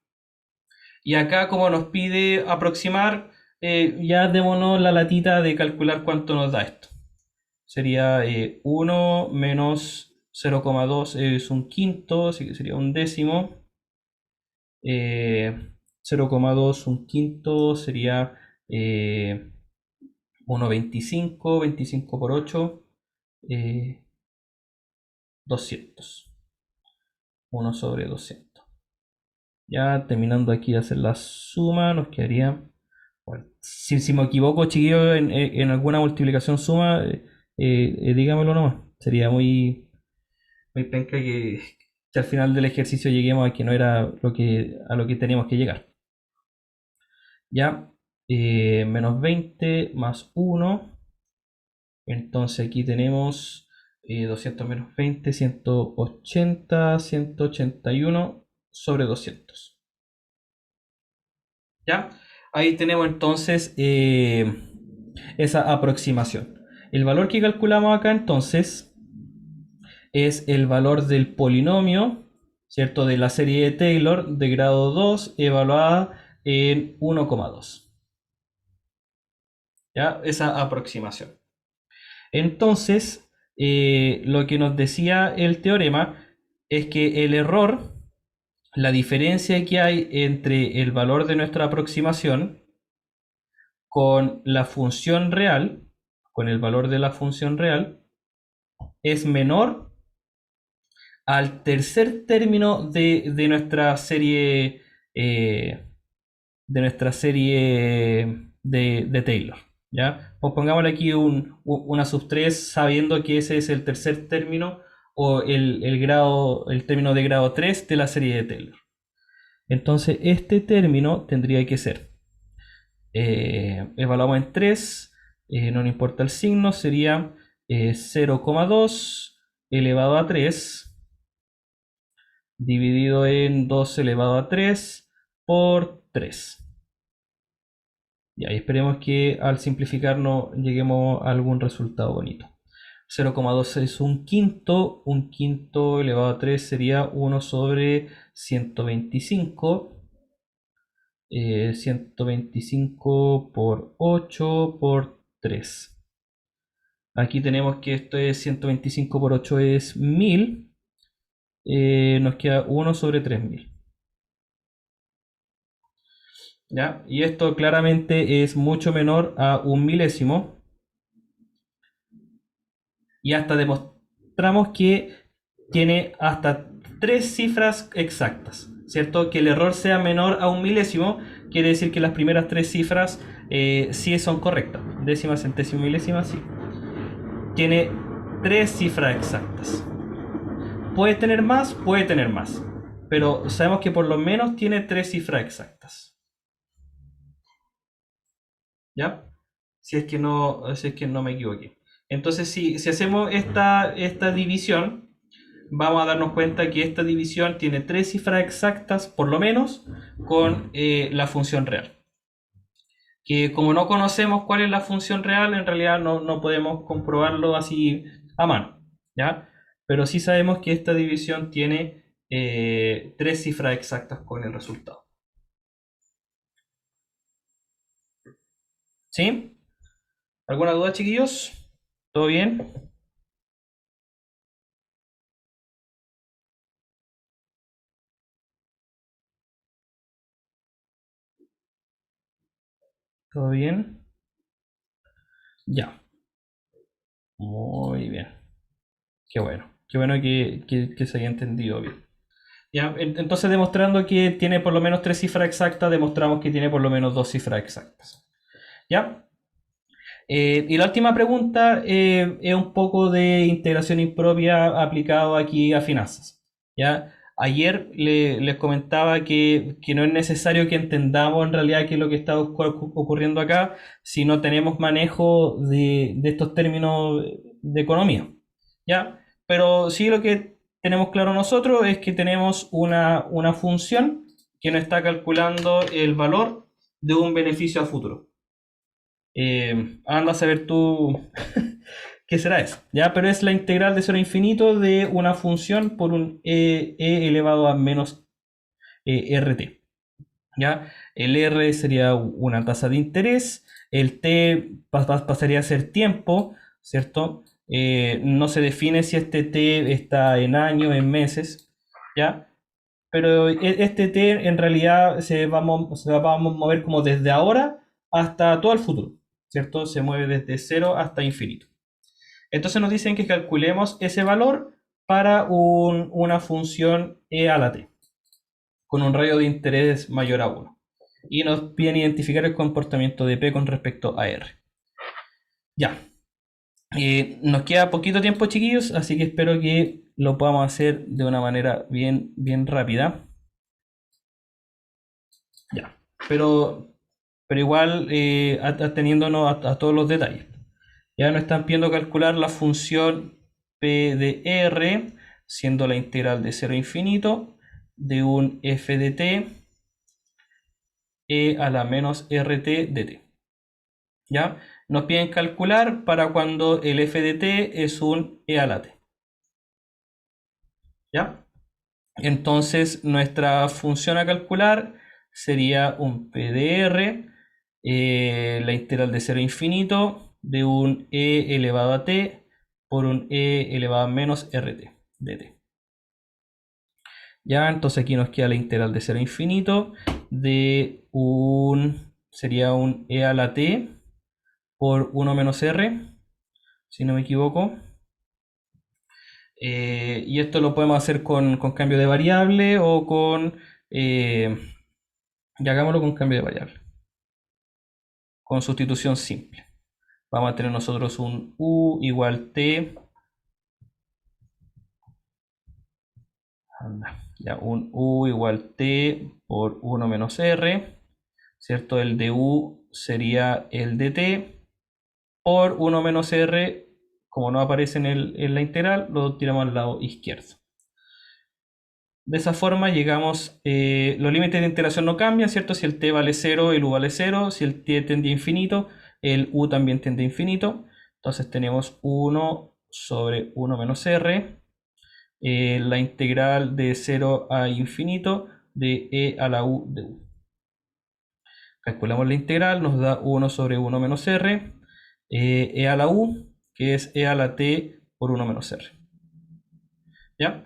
Y acá, como nos pide aproximar, ya démonos la latita de calcular cuánto nos da esto. Sería 1 menos 0,2 es un quinto, así que sería un décimo. 0,2 un quinto sería 1,25, 25 por 8, 200. 1 sobre 200. Ya terminando aquí de hacer la suma, nos quedaría... Bueno, si me equivoco, chiquillo, en alguna multiplicación suma, dígamelo nomás. Sería muy penca que al final del ejercicio lleguemos a que no era a lo que teníamos que llegar. Ya, menos 20 más 1. Entonces aquí tenemos 200 menos 20, 180, 181 sobre 200. ¿Ya? Ahí tenemos entonces esa aproximación. El valor que calculamos acá entonces es el valor del polinomio, ¿cierto? De la serie de Taylor de grado 2 evaluada en 1,2. ¿Ya? Esa aproximación. Entonces, lo que nos decía el teorema es que el error, la diferencia que hay entre el valor de nuestra aproximación con la función real, con el valor de la función real, es menor al tercer término de nuestra serie de Taylor. ¿Ya? Pues pongámosle aquí una sub 3 sabiendo que ese es el tercer término o el término de grado 3 de la serie de Taylor. Entonces este término tendría que ser, evaluamos en 3, no nos importa el signo, sería 0,2 elevado a 3 dividido en 2 elevado a 3 por 3. Y ahí esperemos que al simplificar no lleguemos a algún resultado bonito. 0,2 es un quinto elevado a 3 sería 1 sobre 125. 125 por 8 por 3. Aquí tenemos que esto es 125 por 8 es 1000. Nos queda 1 sobre 3000. ¿Ya? Y esto claramente es mucho menor a un milésimo. Y hasta demostramos que tiene hasta 3 cifras exactas. ¿Cierto? Que el error sea menor a un milésimo quiere decir que las primeras 3 cifras sí son correctas. Décima, centésima, milésima, sí. Tiene 3 cifras exactas. Puede tener más, puede tener más. Pero sabemos que por lo menos tiene 3 cifras exactas. ¿Ya? Si es que no me equivoqué. Entonces, si hacemos esta división, vamos a darnos cuenta que esta división tiene 3 cifras exactas, por lo menos, con la función real. Que como no conocemos cuál es la función real, en realidad no podemos comprobarlo así a mano. ¿Ya? Pero sí sabemos que esta división tiene 3 cifras exactas con el resultado. ¿Sí? ¿Alguna duda, chiquillos? ¿Todo bien? ¿Todo bien? Ya. Muy bien. Qué bueno. Qué bueno que se haya entendido bien. ¿Ya? Entonces, demostrando que tiene por lo menos 3 cifras exactas, demostramos que tiene por lo menos 2 cifras exactas. ¿Ya? Y la última pregunta es un poco de integración impropia aplicado aquí a finanzas. ¿Ya? Ayer les comentaba que no es necesario que entendamos en realidad qué es lo que está ocurriendo acá si no tenemos manejo de estos términos de economía. ¿Ya? Pero sí lo que tenemos claro nosotros es que tenemos una función que nos está calculando el valor de un beneficio a futuro. Anda a saber tú qué será eso, ¿ya? Pero es la integral de 0 a infinito de una función por un e elevado a menos rt, ¿ya? El r sería una tasa de interés, el t pasaría a ser tiempo, ¿cierto? No se define si este t está en años, en meses, ¿ya? Pero este t en realidad vamos a mover como desde ahora hasta todo el futuro, ¿cierto? Se mueve desde 0 hasta infinito. Entonces nos dicen que calculemos ese valor para una función e a la t, con un radio de interés mayor a 1. Y nos piden identificar el comportamiento de p con respecto a r. Ya. Nos queda poquito tiempo, chiquillos, así que espero que lo podamos hacer de una manera bien rápida. Ya. Pero igual ateniéndonos a todos los detalles. Ya nos están pidiendo calcular la función p de r, siendo la integral de 0 a infinito de un f de t e a la menos rt de t. ¿Ya? Nos piden calcular para cuando el f de t es un e a la t. ¿Ya? Entonces nuestra función a calcular sería un p de r, la integral de 0 a infinito de un e elevado a t por un e elevado a menos rt de t. Ya, entonces aquí nos queda la integral de 0 a infinito de sería un e a la t por 1 menos r, si no me equivoco. Y esto lo podemos hacer con cambio de variable o ya hagámoslo con cambio de variable, con sustitución simple. Vamos a tener nosotros un u igual t, ya, un u igual t por 1 menos r, ¿cierto? El de u sería el de t por 1 menos r, como no aparece en la integral, lo tiramos al lado izquierdo. De esa forma llegamos, los límites de integración no cambian, ¿cierto? Si el t vale 0, el u vale 0, si el t tiende a infinito, el u también tiende a infinito. Entonces tenemos 1 sobre 1 menos r, la integral de 0 a infinito de e a la u de u. Calculamos la integral, nos da 1 sobre 1 menos r, e a la u, que es e a la t por 1 menos r. ¿Ya?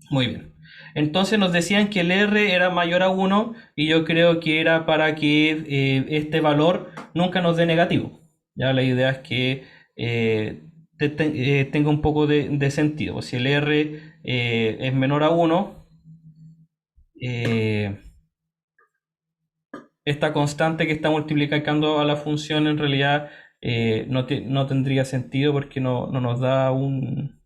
Muy bien. Entonces nos decían que el r era mayor a 1 y yo creo que era para que este valor nunca nos dé negativo. Ya la idea es que tenga un poco de sentido. Si el r es menor a 1, esta constante que está multiplicando a la función en realidad no tendría sentido porque no nos da un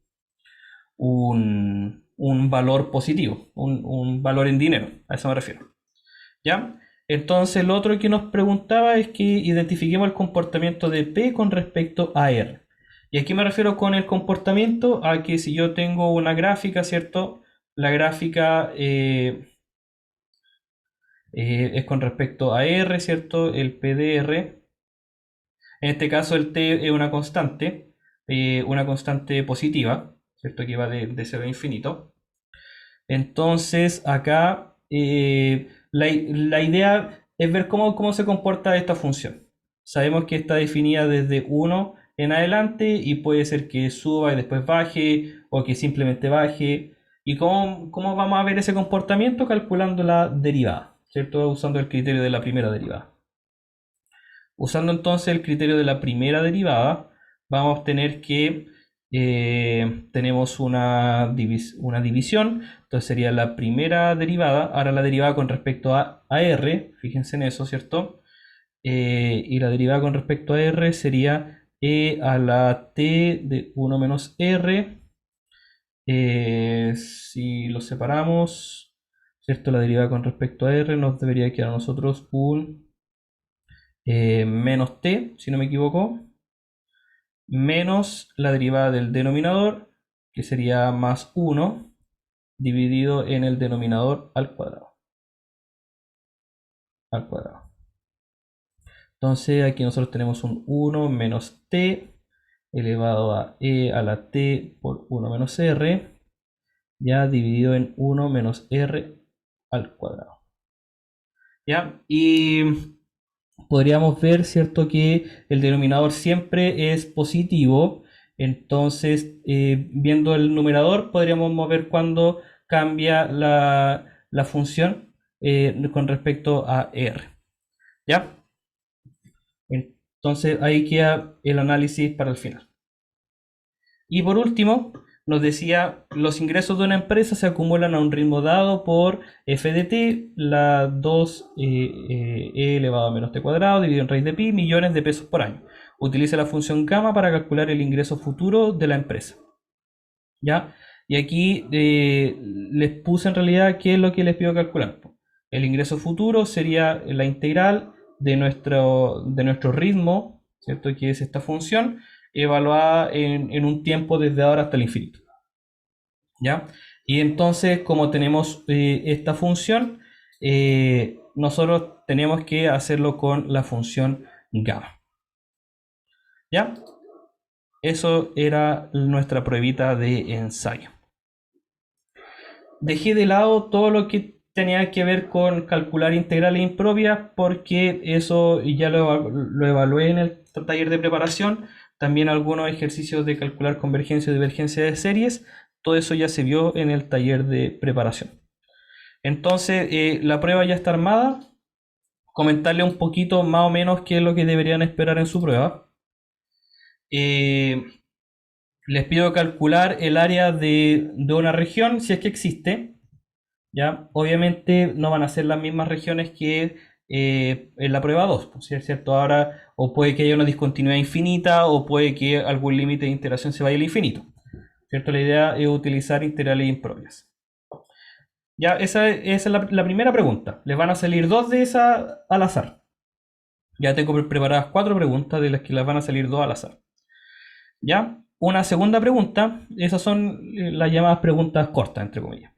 valor positivo, un valor en dinero, a eso me refiero. ¿Ya? Entonces lo otro que nos preguntaba es que identifiquemos el comportamiento de P con respecto a R. Y aquí me refiero con el comportamiento a que si yo tengo una gráfica, ¿cierto? La gráfica es con respecto a R, ¿cierto? El P de R. En este caso el T es una constante positiva, ¿cierto? Que va de 0 a infinito. Entonces acá la idea es ver cómo se comporta esta función. Sabemos que está definida desde 1 en adelante y puede ser que suba y después baje o que simplemente baje. ¿Y cómo vamos a ver ese comportamiento? Calculando la derivada, ¿cierto? Usando el criterio de la primera derivada. Usando entonces el criterio de la primera derivada, vamos a obtener que tenemos una división, entonces sería la primera derivada, ahora la derivada con respecto a R, fíjense en eso, ¿cierto? Y la derivada con respecto a R sería e a la t de 1 menos R. Si lo separamos, ¿cierto? La derivada con respecto a R nos debería quedar a nosotros un menos t, si no me equivoco, menos la derivada del denominador, que sería más 1, dividido en el denominador al cuadrado. Entonces aquí nosotros tenemos un 1 menos t elevado a e a la t por 1 menos r, ya dividido en 1 menos r al cuadrado. ¿Ya? Y podríamos ver, ¿cierto?, que el denominador siempre es positivo. Entonces, viendo el numerador, podríamos ver cuándo cambia la función con respecto a r. ¿Ya? Entonces, ahí queda el análisis para el final. Y por último, nos decía, los ingresos de una empresa se acumulan a un ritmo dado por f de t, la 2 e elevado a menos t cuadrado, dividido en raíz de pi, millones de pesos por año. Utiliza la función gamma para calcular el ingreso futuro de la empresa. ¿Ya? Y aquí les puse en realidad qué es lo que les pido calcular. El ingreso futuro sería la integral de nuestro ritmo, ¿cierto? Que es esta función, evaluada en un tiempo desde ahora hasta el infinito. ¿Ya? Y entonces, como tenemos esta función, nosotros tenemos que hacerlo con la función gamma. ¿Ya? Eso era nuestra pruebita de ensayo. Dejé de lado todo lo que tenía que ver con calcular integrales impropias porque eso ya lo evalué en el taller de preparación. También algunos ejercicios de calcular convergencia y divergencia de series. Todo eso ya se vio en el taller de preparación. Entonces, la prueba ya está armada. Comentarle un poquito más o menos qué es lo que deberían esperar en su prueba. Les pido calcular el área de una región, si es que existe. ¿Ya? Obviamente no van a ser las mismas regiones que en la prueba 2, ¿cierto? Ahora, o puede que haya una discontinuidad infinita, o puede que algún límite de integración se vaya al infinito, ¿cierto? La idea es utilizar integrales impropias. Ya, esa es la primera pregunta. Les van a salir dos de esas al azar. Ya tengo preparadas 4 preguntas de las que les van a salir 2 al azar. ¿Ya? Una segunda pregunta, esas son las llamadas preguntas cortas, entre comillas.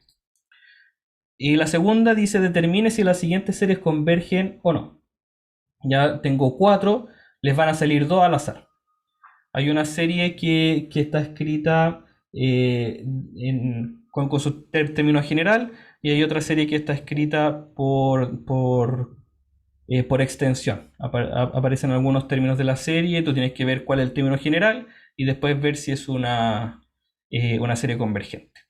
Y la segunda dice, determine si las siguientes series convergen o no. Ya tengo 4, les van a salir 2 al azar. Hay una serie que está escrita con su término general, y hay otra serie que está escrita por extensión. Aparecen algunos términos de la serie, tú tienes que ver cuál es el término general y después ver si es una serie convergente.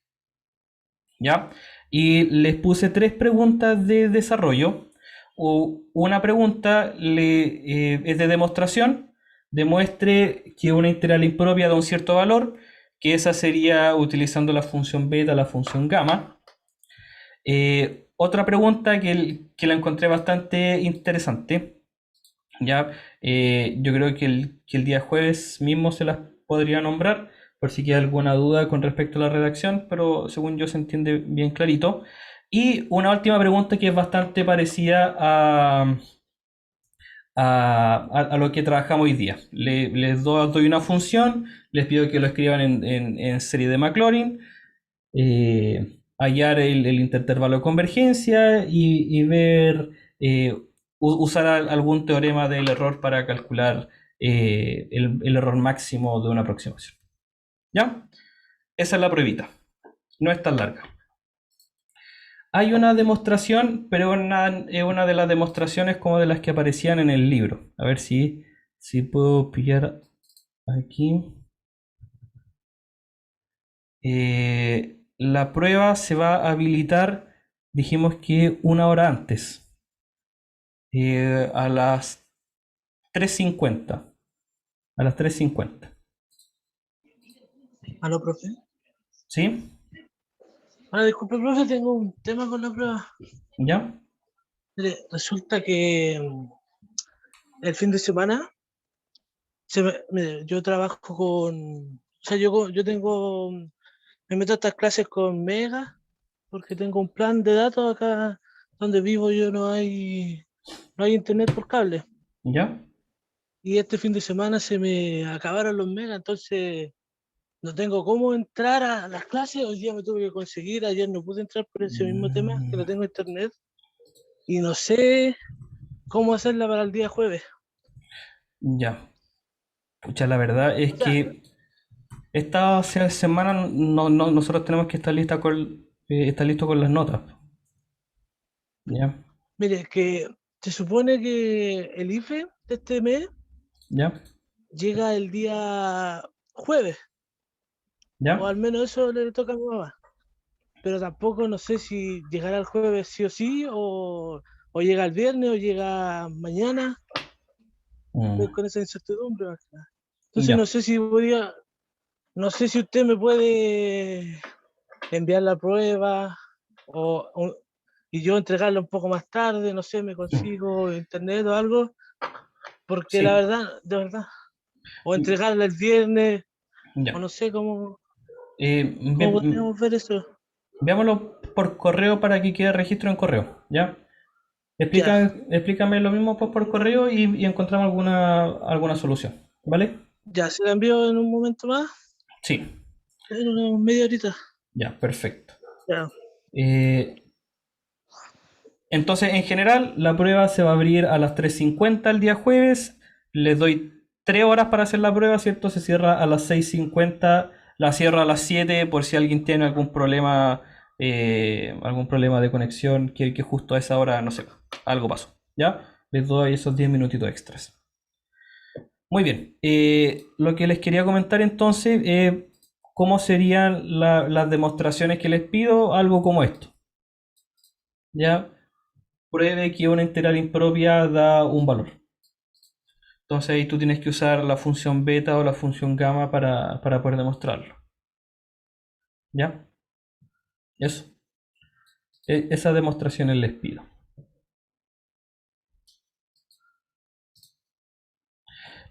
¿Ya? Y les puse 3 preguntas de desarrollo. Una pregunta es de demostración. Demuestre que una integral impropia da un cierto valor, que esa sería utilizando la función beta, la función gamma. Otra pregunta que la encontré bastante interesante. ¿Ya? Yo creo que el día jueves mismo se las podría nombrar por si queda alguna duda con respecto a la redacción, pero según yo se entiende bien clarito. Y una última pregunta que es bastante parecida a lo que trabajamos hoy día. Les doy una función, les pido que lo escriban en serie de Maclaurin, hallar el intervalo de convergencia y ver, usar algún teorema del error para calcular el error máximo de una aproximación. ¿Ya? Esa es la pruebita. No es tan larga. Hay una demostración, pero es una de las demostraciones como de las que aparecían en el libro. A ver si puedo pillar aquí. La prueba se va a habilitar, dijimos que 1 hora antes, a las 3:50. A las 3:50. Aló, profe. ¿Sí? Ahora, disculpe, profe, tengo un tema con la prueba. ¿Ya? Mire, resulta que el fin de semana mire, yo trabajo con. O sea, yo tengo. Me meto a estas clases con Mega porque tengo un plan de datos acá donde vivo yo no hay internet por cable. ¿Ya? Y este fin de semana se me acabaron los Mega, entonces no tengo cómo entrar a las clases. Hoy día me tuve que conseguir, ayer no pude entrar por ese mismo tema, que no tengo internet. Y no sé cómo hacerla para el día jueves. Ya. Pucha, la verdad es O sea, que esta semana nosotros tenemos que estar listo con las notas. ¿Ya? mire, que se supone que el IFE de este mes ¿Ya? llega el día jueves, o ¿Ya? al menos eso le toca a mi mamá. Pero tampoco no sé si llegará el jueves sí o sí, o llega el viernes, o llega mañana. Estoy Mm, con esa incertidumbre más que nada. Entonces ya. no sé si usted me puede enviar la prueba y yo entregarla un poco más tarde, no sé, me consigo internet o algo, porque la Sí. verdad, de verdad, o entregarla el viernes, o Ya. no sé cómo, Bien, podríamos ver eso. veámoslo por correo para que quede registro en correo. ¿Ya? Ya, Explícame lo mismo pues, por correo y encontramos alguna solución. ¿Vale? ya, se la envío en un momento más, Sí. en una media horita. Ya, perfecto. Ya, Eh, entonces, en general, la prueba se va a abrir a las 3:50 el día jueves. Les doy 3 horas para hacer la prueba, ¿cierto? Se cierra a las 6:50. La cierro a las 7 por si alguien tiene algún problema de conexión, que justo a esa hora, no sé, algo pasó. ¿Ya? Les doy esos 10 minutitos extras. Muy bien. Lo que les quería comentar entonces, cómo serían las demostraciones que les pido, algo como esto. ¿Ya? Pruebe que una integral impropia da un valor. Entonces ahí tú tienes que usar la función beta o la función gamma para poder demostrarlo. ¿Ya? Eso. Esas demostraciones les pido.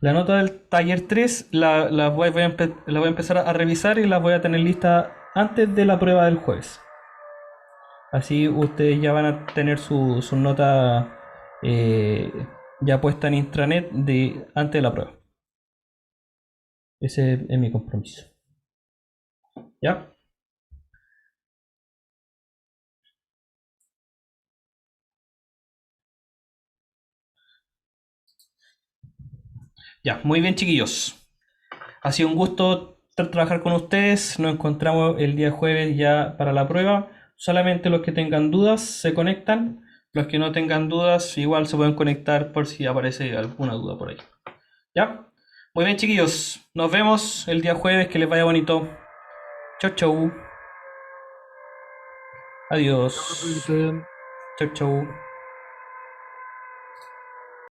La nota del taller 3 la voy a empezar a revisar y la voy a tener lista antes de la prueba del jueves. Así ustedes ya van a tener su nota eh, ya puesta en intranet antes de la prueba. Ese es mi compromiso. ¿Ya? Ya, muy bien, chiquillos. Ha sido un gusto trabajar con ustedes. Nos encontramos el día jueves ya para la prueba. Solamente los que tengan dudas se conectan. Los que no tengan dudas igual se pueden conectar por si aparece alguna duda por ahí. ¿Ya? Muy bien, chiquillos. Nos vemos el día jueves. Que les vaya bonito. Chau, chau. Ya, profe, que Adiós. esté bien. Chau, chau.